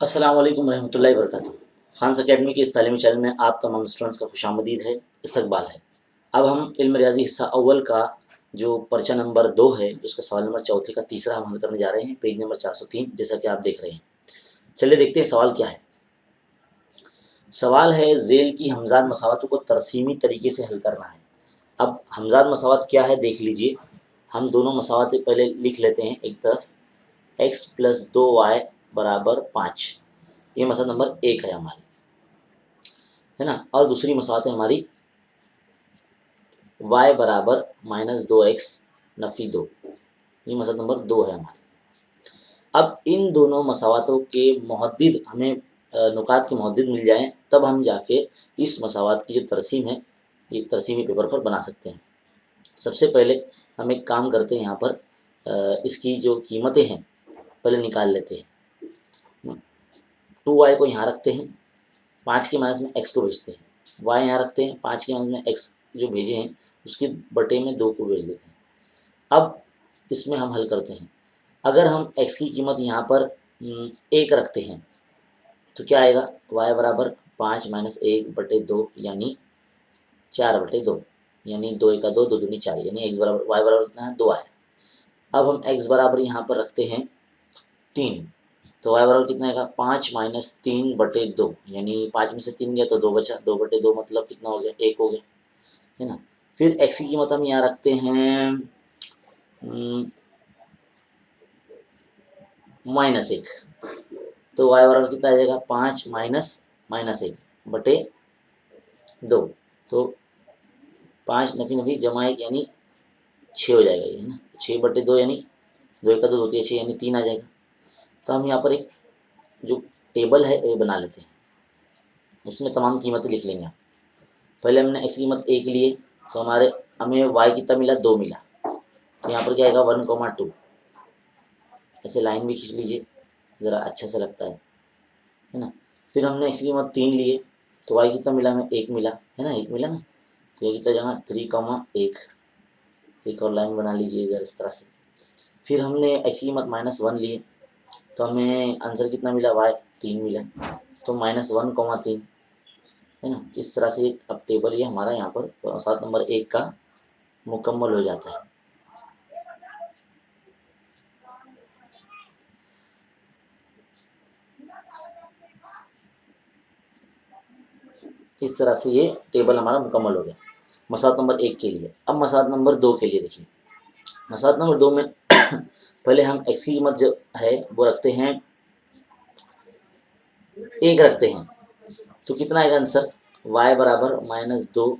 अस्सलाम वालेकुम रहमतुल्लाहि वबरकातुहू। खान अकेडमी के इस तालीमी चैनल में आप तमाम स्टूडेंट्स का खुश आमदीद है, इस्तकबाल है। अब हम इल्म रियाज़ी हिस्सा अव्वल का जो पर्चा नंबर 2 है, उसका सवाल नंबर चौथे का तीसरा हम हल करने जा रहे हैं, पेज नंबर 403, जैसा कि आप देख रहे हैं। चलिए देखते हैं सवाल क्या है। सवाल है ज़ेल की हमज़ाद मसावतों को तरसीमी तरीके से हल करना है। अब हमज़ाद मसावत क्या है देख लीजिए। हम दोनों मसावतें पहले लिख लेते हैं। एक तरफ x + 2y = 5, ये मसला नंबर 1 है हमारी, है ना। और दूसरी मसावत है हमारी y = -2x नफ़ी 2, ये मसला नंबर 2 है हमारी। अब इन दोनों मसावतों के मुहद्दिद हमें नुकात के मुहद्दिद मिल जाएं, तब हम जाके इस मसावत की जो तरसीम है, ये तरसीमी पेपर पर बना सकते हैं। सबसे पहले हम एक काम करते हैं, यहाँ पर इसकी जो कीमतें हैं पहले निकाल लेते हैं। 2y को यहाँ रखते हैं, 5 के माइनस में x को भेजते हैं, y यहाँ रखते हैं, 5 के माइनस में x जो भेजे हैं उसके बटे में 2 को भेज देते हैं। अब इसमें हम हल करते हैं। अगर हम x की कीमत यहाँ पर 1 रखते हैं तो क्या आएगा, y = 5 - 1/2 यानी 4/2, यानी 2 × 2 2 दूनी 4, यानी y बराबर कितना है, 2 आया। अब हम x बराबर यहाँ पर रखते हैं 3, तो y बराबर कितना आएगा, 5 - 3/2, यानी 5 में से 3 गया तो 2 बचा, 2/2 मतलब कितना हो गया, 1 हो गया, है ना। फिर x की कीमत हम यहाँ रखते हैं -1, तो y बराबर कितना आ जाएगा, 5 - -1/2, तो 5 नफ़ी नफ़ी जमा 1 यानी 6 हो जाएगा ये, है ना। 6/2 यानी 2 × 2 = 6, यानी 3 आ जाएगा। तो हम यहाँ पर एक जो टेबल है ये बना लेते हैं, इसमें तमाम कीमतें लिख लेंगे। पहले हमने x की कीमत 1 लिए, तो हमें y कितना मिला, 2 मिला, तो यहाँ पर क्या आएगा 1, 2, ऐसे लाइन भी खींच लीजिए, ज़रा अच्छा सा लगता है ना। फिर हमने x की कीमत 3 लिए, तो y कितना मिला, हमें 1 मिला, है ना, 1 मिला ना, तो ये कितना जगह 3, 1, एक और लाइन बना लीजिए इधर इस तरह से। फिर हमने x की कीमत -1 लिए, तो हमें आंसर कितना मिला, y 3 मिला, तो -1, 3, है ना। इस तरह से अब टेबल ये हमारा यहाँ पर मसावत नंबर 1 का मुकम्मल हो जाता है। इस तरह से ये टेबल हमारा मुकम्मल हो गया मसावत नंबर 1 के लिए। अब मसावत नंबर 2 के लिए देखिए। मसावत नंबर 2 में पहले हम x की कीमत जो है वो रखते हैं 1 रखते हैं, तो कितना आएगा आंसर, y = -2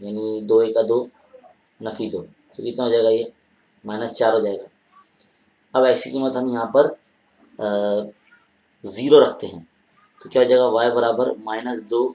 यानी 2 × 2 नफ़ी 2, तो कितना हो जाएगा, ये -4 हो जाएगा। अब x की कीमत हम यहाँ पर 0 रखते हैं, तो क्या हो जाएगा, y = -2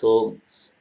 तो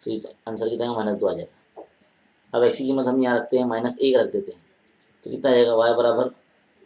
तो आंसर कितना है, -2 आ जाएगा। अब x की कीमत हम यहाँ रखते हैं -1 रख देते हैं, तो कितना आ जाएगा, y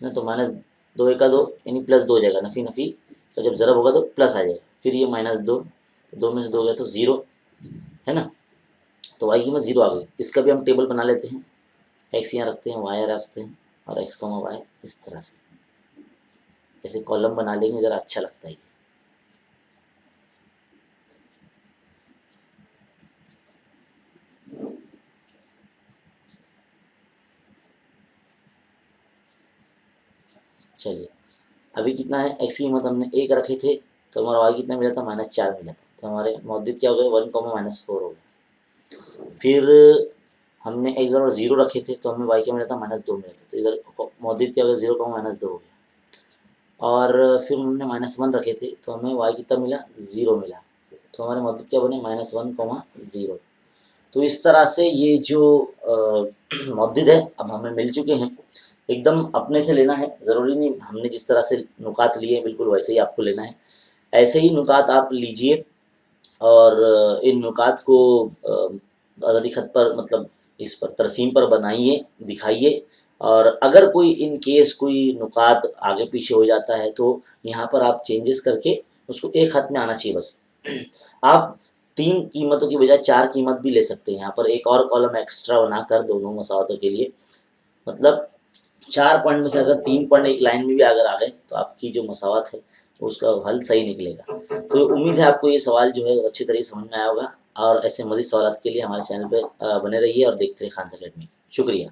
ना, तो -2 × 2 यानी +2 हो जाएगा, नफ़ी नफ़ी तो जब ज़रब होगा तो प्लस आ जाएगा। फिर ये -2, 2 में से 2 गया तो 0, है ना, तो y की कीमत 0 आ गई। इसका भी हम टेबल बना लेते हैं, x यहाँ रखते हैं, y रखते हैं, और x, y इस तरह से ऐसे कॉलम बना लेंगे, ज़रा अच्छा लगता है। चलिए अभी कितना है, x की कीमत हमने 1 रखे थे, तो हमारा y कितना मिला था, -4 मिला था, तो हमारे मुहद्दिद क्या हो गए, 1, -4 हो गया। फिर हमने x = 0 रखे थे, तो हमें y क्या मिला था, -2 मिला था, तो इधर मुहद्दिद क्या हो गया, 0, -2 हो गया। और फिर हमने -1 रखे थे, तो हमें y कितना मिला, 0 मिला, तो हमारे मुहद्दिद क्या बने, -1, 0। तो इस तरह से ये जो मुहद्दिद है अब हमें मिल चुके हैं। एकदम अपने से लेना है, ज़रूरी नहीं हमने जिस तरह से नुकात लिए बिल्कुल वैसे ही आपको लेना है। ऐसे ही नुकात आप लीजिए और इन नुकात को अददी ख़त पर, मतलब इस पर तरसीम पर बनाइए, दिखाइए, और अगर कोई इन केस कोई नुकात आगे पीछे हो जाता है तो यहाँ पर आप चेंजेस करके उसको एक ख़त में आना चाहिए बस। आप 3 कीमतों की बजाय 4 कीमत भी ले सकते हैं। यहाँ पर एक और कॉलम एक्स्ट्रा बनाकर दोनों मसावतों के लिए, मतलब 4 पॉइंट में से अगर 3 पॉइंट एक लाइन में भी अगर आ गए तो आपकी जो मसावत है उसका हल सही निकलेगा। तो उम्मीद है आपको ये सवाल जो है अच्छी तरीके से समझ में आया होगा, और ऐसे मज़ीद सवालात के लिए हमारे चैनल पे बने रहिए और देखते रहिए खान अकेडमी। शुक्रिया।